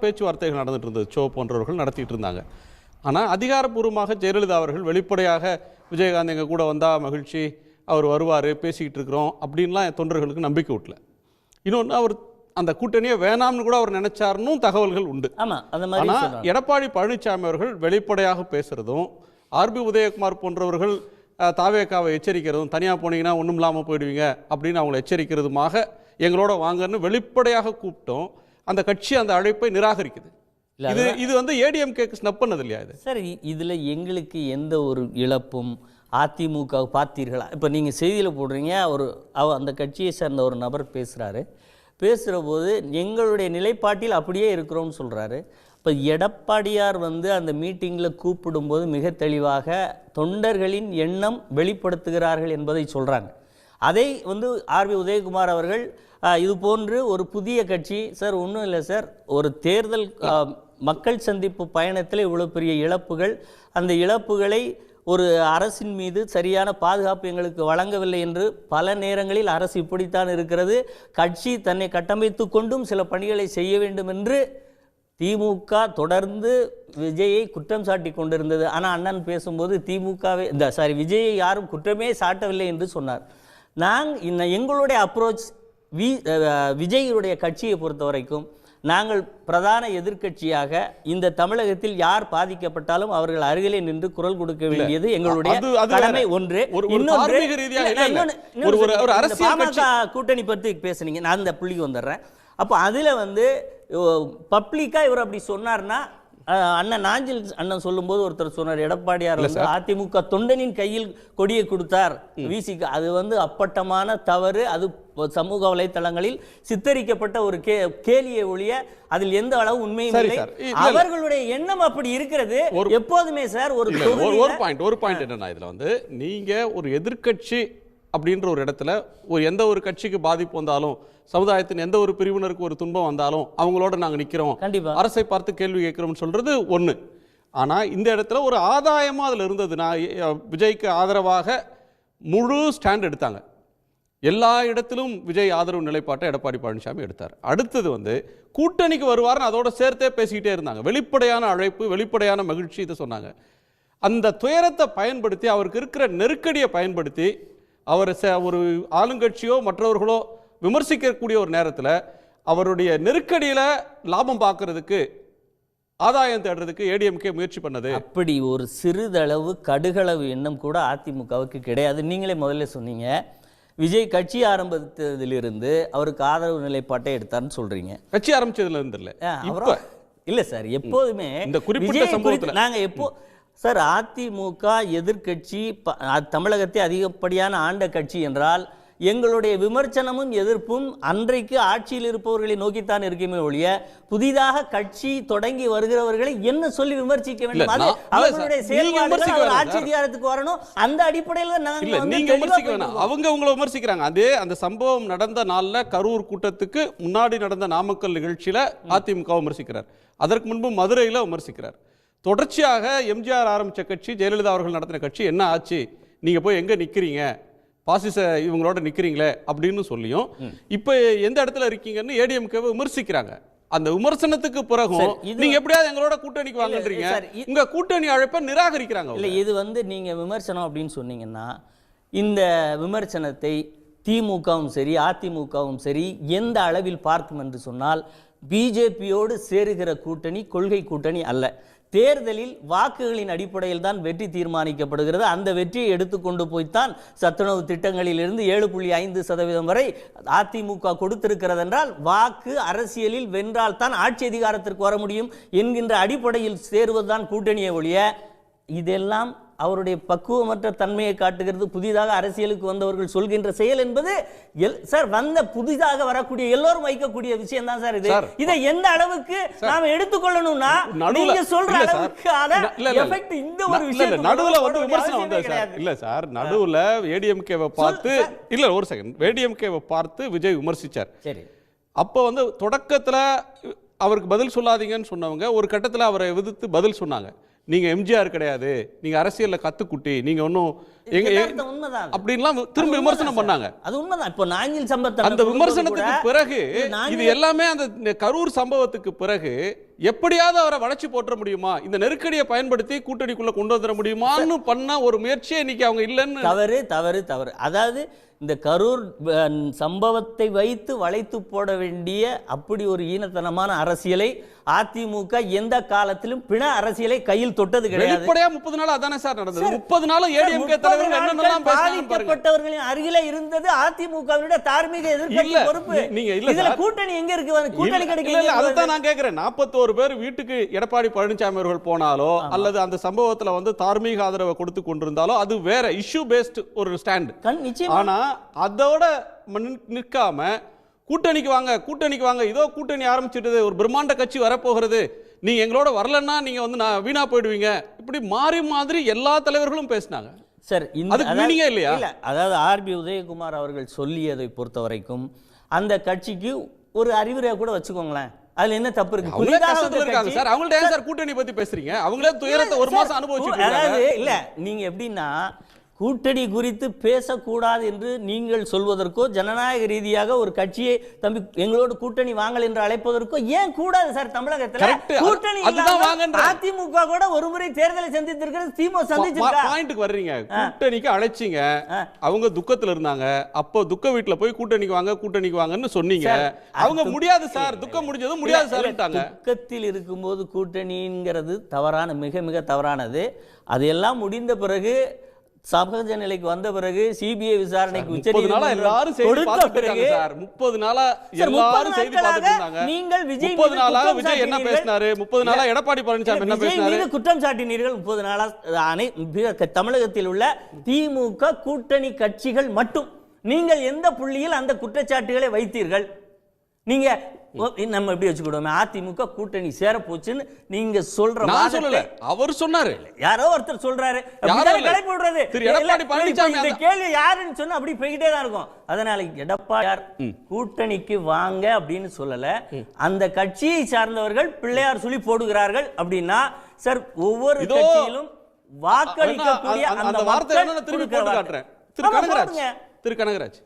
பேச்சுவார்த்தைகள் நடந்துட்டு இருந்தது. சோ போன்றவர்கள் நடத்திட்டு இருந்தாங்க. ஆனால் அதிகாரப்பூர்வமாக ஜெயலலிதா அவர்கள் வெளிப்படையாக விஜயகாந்த் எங்கள் கூட வந்தால் மகிழ்ச்சி, அவர் வருவார், பேசிக்கிட்டு இருக்கிறோம் அப்படின்லாம் என் தொண்டர்களுக்கு நம்பிக்கை விட்டல. இன்னொன்று, அவர் அந்த கூட்டணியை வேணாம்னு கூட அவர் நினைச்சாருன்னு தகவல்கள் உண்டு. ஆனால் எடப்பாடி பழனிசாமி அவர்கள் வெளிப்படையாக பேசுறதும், ஆர்பி உதயகுமார் போன்றவர்கள் தாவேக்காவை எச்சரிக்கிறதும், தனியாக போனீங்கன்னா ஒன்றும் இல்லாமல் போயிடுவீங்க அப்படின்னு அவங்களை எச்சரிக்கிறதுமாக எங்களோட வாங்கன்னு வெளிப்படையாக கூப்பிட்டோம். அந்த கட்சி அந்த அழைப்பை நிராகரிக்குது. இது வந்து ஏடிஎம்கேக்கு ஸ்னப் பண்ணது இல்லையா? இது சரி, இதில் எங்களுக்கு எந்த ஒரு இழப்பும் அதிமுக பார்த்தீர்களா? இப்போ நீங்கள் செய்தியில் போடுறீங்க, அந்த கட்சியை சேர்ந்த ஒரு நபர் பேசுகிற போது எங்களுடைய நிலைப்பாட்டில் அப்படியே இருக்கிறோம்னு சொல்கிறாரு. இப்போ எடப்பாடியார் வந்து அந்த மீட்டிங்கில் கூப்பிடும்போது மிக தெளிவாக தொண்டர்களின் எண்ணம் வெளிப்படுத்துகிறார்கள் என்பதை சொல்கிறாங்க. அதை வந்து ஆர்பி உதயகுமார் அவர்கள் இது போன்று ஒரு புதிய கட்சி சார், ஒன்றும் இல்லை சார், ஒரு தேர்தல் மக்கள் சந்திப்பு பயணத்தில் இவ்வளோ பெரிய இழப்புகள், அந்த இழப்புகளை ஒரு அரசின் மீது சரியான பாதுகாப்பு எங்களுக்கு வழங்கவில்லை என்று பல நேரங்களில் அரசு இப்படித்தான் இருக்கிறது, கட்சி தன்னை கட்டமைத்து கொண்டும் சில பணிகளை செய்ய வேண்டும் என்று திமுக தொடர்ந்து விஜயை குற்றம் சாட்டி கொண்டிருந்தது. ஆனால் அண்ணன் பேசும்போது விஜயை யாரும் குற்றமே சாட்டவில்லை என்று சொன்னார். எங்களுடைய அப்ரோச் விஜய்யுடைய கட்சியை பொறுத்த வரைக்கும் நாங்கள் பிரதான எதிர்க்கட்சியாக இந்த தமிழகத்தில் யார் பாதிக்கப்பட்டாலும் அவர்கள் அருகிலே நின்று குரல் கொடுக்க வேண்டியது எங்களுடைய கடமை. ஒன்று. கூட்டணி பற்றி பேசுனீங்க, நான் அந்த புள்ளிக்கு வந்துடுறேன். அப்போ அதில் வந்து பப்ளிக்காக இவர் அப்படி சொன்னார்னா, அண்ணன் நாஞ்சில் அண்ணன் சொல்லும்போது ஒருத்தர் சொன்னார், எடப்பாடியார் வந்து அதிமுக தொண்டனின் கையில் கொடியை கொடுத்தார் விசிக. அது வந்து அப்பட்டமான தவறு. அது சமூக வலைத்தளங்களில் சித்தரிக்கப்பட்ட ஒரு கேலியை ஒழிய அதில் எந்த அளவு உண்மையும் இல்லை. அவர்களுடைய எண்ணம் அப்படி இருக்கிறது எப்போதுமே சார். ஒரு பாயிண்ட் என்னன்னா, இதுல வந்து நீங்க ஒரு எதிர்க்கட்சி அப்படின்ற ஒரு இடத்துல எந்த ஒரு கட்சிக்கு பாதிப்பு வந்தாலும், சமுதாயத்தின் எந்த ஒரு பிரிவினருக்கு ஒரு துன்பம் வந்தாலும் அவங்களோட நாங்கள் நிற்கிறோம், அரசை பார்த்து கேள்வி கேட்கிறோம்னு சொல்றது ஒன்று. ஆனால் இந்த இடத்துல ஒரு ஆதாயமாக அதில் இருந்தது. விஜய்க்கு ஆதரவாக முழு ஸ்டாண்ட் எடுத்தாங்க. எல்லா இடத்திலும் விஜய் ஆதரவு நிலைப்பாட்டை எடப்பாடி பழனிசாமி எடுத்தார். அடுத்தது வந்து கூட்டணிக்கு வருவார்னு அதோட சேர்த்தே பேசிக்கிட்டே இருந்தாங்க. வெளிப்படையான அழைப்பு, வெளிப்படையான மகிழ்ச்சி, இதை சொன்னாங்க. அந்த துயரத்தை பயன்படுத்தி, அவருக்கு இருக்கிற நெருக்கடியை பயன்படுத்தி, அவர் ஒரு ஆளுங்கட்சியோ மற்றவர்களோ விமர்சிக்கக்கூடிய ஒரு நேரத்தில் அவருடைய நெருக்கடியில் லாபம் பார்க்கறதுக்கு, ஆதாயம் தேடுறதுக்கு ஏடிஎம்கே முயற்சி பண்ணது. அப்படி ஒரு சிறிதளவு கடுகளவு எண்ணம் கூட அதிமுகவுக்கு கிடையாது. நீங்களே முதல்ல சொன்னீங்க, விஜய் கட்சி ஆரம்பித்ததிலிருந்து அவருக்கு ஆதரவு நிலைப்பாட்டை எடுத்தார்னு சொல்றீங்க. கட்சி ஆரம்பிச்சதுல இருந்து இல்ல சார், எப்போதுமே இந்த குறிப்பிட்ட சம்பவத்தில் நாங்கள் சார், அதிமுக எதிர்கட்சி, தமிழகத்தை அதிகப்படியான ஆண்ட கட்சி என்றால் எங்களுடைய விமர்சனமும் எதிர்ப்பும் அன்றைக்கு ஆட்சியில் இருப்பவர்களை நோக்கித்தான் இருக்குமே ஒழிய புதிதாக கட்சி தொடங்கி வருகிறவர்களை என்ன சொல்லி விமர்சிக்க வேண்டும்? அது அவர்களுடைய செயல்பாடுகள் ஆட்சி அதிகாரத்துக்கு வரணும். அந்த அடிப்படையில் அவங்க உங்களை விமர்சிக்கிறாங்க. அதே அந்த சம்பவம் நடந்த நாள்ல கரூர் கூட்டத்துக்கு முன்னாடி நடந்த நாமக்கல் நிகழ்ச்சியில அதிமுக விமர்சிக்கிறார். அதற்கு முன்பு மதுரையில விமர்சிக்கிறார். தொடர்ச்சியாக எம்ஜிஆர் ஆரம்பிச்ச கட்சி, ஜெயலலிதா அவர்கள் நடத்தின கட்சி என்ன ஆச்சு, நீங்க போய் எங்க நிக்கிறீங்க, பாசிச இவங்களோட நிக்கிறீங்களே அப்படின்னு சொல்லியும் இப்ப எந்த இடத்துல இருக்கீங்கன்னு ஏடிஎம்கேவை விமர்சிக்கிறாங்க. அந்த விமர்சனத்துக்கு பிறகும் நீங்க எப்படியாவது எங்களோட கூட்டணிக்கு வாங்கன்றீங்க, உங்க கூட்டணி அழைப்பை நிராகரிக்கிறாங்க. இல்ல, இது வந்து நீங்க விமர்சனம் அப்படின்னு சொன்னீங்கன்னா, இந்த விமர்சனத்தை திமுகவும் சரி அதிமுகவும் சரி எந்த அளவில் பார்க்கும் என்று சொன்னால், பிஜேபியோடு சேருகிற கூட்டணி கொள்கை கூட்டணி அல்ல. தேர்தலில் வாக்குகளின் அடிப்படையில் தான் வெற்றி தீர்மானிக்கப்படுகிறது. அந்த வெற்றியை எடுத்துக்கொண்டு போய்த்தான் சத்துணவு திட்டங்களிலிருந்து 7.5% வரை அதிமுக கொடுத்திருக்கிறது என்றால், வாக்கு அரசியலில் வென்றால் தான் ஆட்சி அதிகாரத்திற்கு வர முடியும் என்கின்ற அடிப்படையில் சேருவதுதான் கூட்டணியை ஒழிய, இதெல்லாம் அவருடைய பக்குவமற்ற தன்மையை காட்டுகிறது. புதிதாக அரசியலுக்கு வந்தவர்கள் சொல்கின்ற செயல் என்பது சார், வந்த புதிதாக வரக்கூடிய எல்லோரும் வைக்கக்கூடிய விஷயம் தான் சார். இதை எந்த அளவுக்கு நாம எடுத்துக்கொள்ளணும்னா, நீங்க சொல்ற அளவுக்கு எஃபெக்ட் இந்த ஒரு விஷயம் நடுவுல வந்து விமர்சனம் வந்தது சார். இல்ல சார், நடுவுல ஏடிஎம்கேவை பார்த்து ஒரு செகண்ட் ஏடிஎம்கேவை பார்த்து விஜய் விமர்சிச்சார். சரி, அப்போ வந்து தொடக்கத்துல அவருக்கு பதில் சொல்லாதீங்கன்னு சொன்னவங்க ஒரு கட்டத்தில் அவரை எதிர்த்து பதில் சொன்னாங்க. நீங்க எம்ஜிஆர் கிடையாது, நீங்க அரசியல்ல கத்துக்குட்டி, நீங்க ஒன்னும் அப்படின்லாம் திரும்ப விமர்சனம் பண்ணாங்க. அது உண்மைதான். இப்போ நாஞ்சில் சம்பத் அந்த விமர்சனத்துக்கு பிறகு, இது எல்லாமே அந்த கரூர் சம்பவத்துக்கு பிறகு எப்படியாவது அவரை வளைச்சு போட்டுற முடியுமா, இந்த நெருக்கடியை பயன்படுத்தி கூட்டணிக்குள்ள கொண்டு வந்துட முடியுமான்னு பண்ண ஒரு முயற்சியே இன்னைக்கு அவங்க இல்லைன்னு. தவறு தவறு தவறு. அதாவது இந்த கரூர் சம்பவத்தை வைத்து வளைத்து போட வேண்டிய அப்படி ஒரு ஈனத்தனமான அரசியலை அதிமுக எந்த காலத்திலும் பிண அரசியலை கையில் தொட்டது கிடையாது. வெளிப்படையா 30 நாள் அதானே சார் நடந்தது. 30 நாள் ஏடிஎம்கே தலைவர்கள் என்னென்னலாம் பேசினாங்க பாருங்க. பாதிக்கப்பட்டவர்களின் அருகிலே இருந்தது அதிமுகவினுடைய தார்மீக எதிர்க்கட்சி பொறுப்பு. நீங்க இல்ல இதுல கூட்டணி எங்க இருக்கு? கூட்டணி கிடைக்கல. அதுதான் நான் கேக்குறேன். 41 பேர் வீட்டுக்கு எடப்பாடி பழனிசாமி அவர்கள் போனாலோ அல்லது அந்த சம்பவத்துல வந்து தார்மீக ஆதரவை கொடுத்து கொண்டிருந்தாலோ அது வேற இஷ்யூ பேஸ்ட் ஒரு ஸ்டாண்ட். ஆனா அதோட நிற்காம கூட்டணிக்கு வாங்க இதோ கூட்டணி ஆரம்பிச்சிட்டது, ஒரு பிரம்மாண்ட கட்சி வரப்போகிறது, நீங்க எங்களோட வரலன்னா நீங்க வந்து வீணா போயிடுவீங்க, இப்படி மாறி மாதிரி எல்லா தலைவர்களும் பேசினாங்க சார். அதுக்கு மீனிங்கே இல்லையா? இல்ல, அதாவது ஆர்பி உதயகுமார் அவர்கள் சொல்லியதை பொறுத்த வரைக்கும் அந்த கட்சிக்கு ஒரு அறிவுரையா கூட வச்சுக்கோங்களேன், அதுல என்ன தப்பு இருக்கு? சார் அவங்கள்ட்ட ஏன் சார் கூட்டணி பத்தி பேசுறீங்க? அவங்களே துயரத்தை ஒரு மாசம் அனுபவிச்சுட்டு. அதாவது இல்ல, நீங்க எப்படின்னா கூட்டணி குறித்து பேசக்கூடாது என்று நீங்கள் சொல்வதற்கோ, ஜனநாயக ரீதியாக ஒரு கட்சியை தம்பி எங்களோடு கூட்டணி வாங்கல் என்று அழைப்பதற்கோ ஏன் கூடாது சார்? தமிழகத்தில் கூட்டணி அதிமுக கூட ஒரு முறை தேர்தலை சந்தித்திருக்கிறது, திமுக சந்திச்சிருக்கா? பாயிண்ட்க்கு வர்றீங்க. கூட்டணிக்கு அழைச்சிங்க, அவங்க துக்கத்துல இருந்தாங்க, அப்போ துக்க வீட்டுல போய் கூட்டணிக்கு வாங்கன்னு சொன்னீங்க. அவங்க முடியாது சார், துக்கம் முடிஞ்சதும் முடியாது சார். துக்கத்தில் இருக்கும்போது கூட்டணிங்கிறது தவறான, மிக மிக தவறானது. அதையெல்லாம் முடிந்த பிறகு சகஜ நிலைக்கு வந்த பிறகு சிபிஐ விசாரணைக்கு உச்சநீதிமன்றம் எல்லாரும் செய்தி பார்த்துட்டு இருக்காங்க சார். 30 நாளா எல்லாரும் செய்தி பார்த்துட்டு இருந்தாங்க. நீங்கள் விஜய் 30 நாளா விஜய் என்ன பேசினாரு, 30 நாளா எடப்பாடி பழனிசாமி என்ன பேசினாரு, குற்றம் சாட்டினீர்கள். 30 நாளா தமிழகத்தில் உள்ள திமுக கூட்டணி கட்சிகள் மட்டும் நீங்கள் எந்த புள்ளியில் அந்த குற்றச்சாட்டுகளை வைத்தீர்கள்? நீங்க நம்ம எப்படி வச்சுக்கிடுவோம், அதிமுக கூட்டணி சேர போச்சுன்னு நீங்க சொல்ற, நான் சொல்லல, அவர் சொன்னாரு, யாரோ ஒருத்தர் சொல்றாரு. இந்த கேள்வி யாருன்னு சொன்னா அப்படி போய்கிட்டே தான் இருக்கும். அதனால எடப்பாடியார் கூட்டணிக்கு வாங்க அப்படின்னு சொல்லல, அந்த கட்சியை சார்ந்தவர்கள் பிள்ளையார் சொல்லி போடுகிறார்கள் அப்படின்னா சார், ஒவ்வொரு கட்சியிலும் வாக்களிக்கக்கூடிய அந்த வார்த்தை திருப்பி போட்டு காட்டுறேன். திரு கனகராஜ்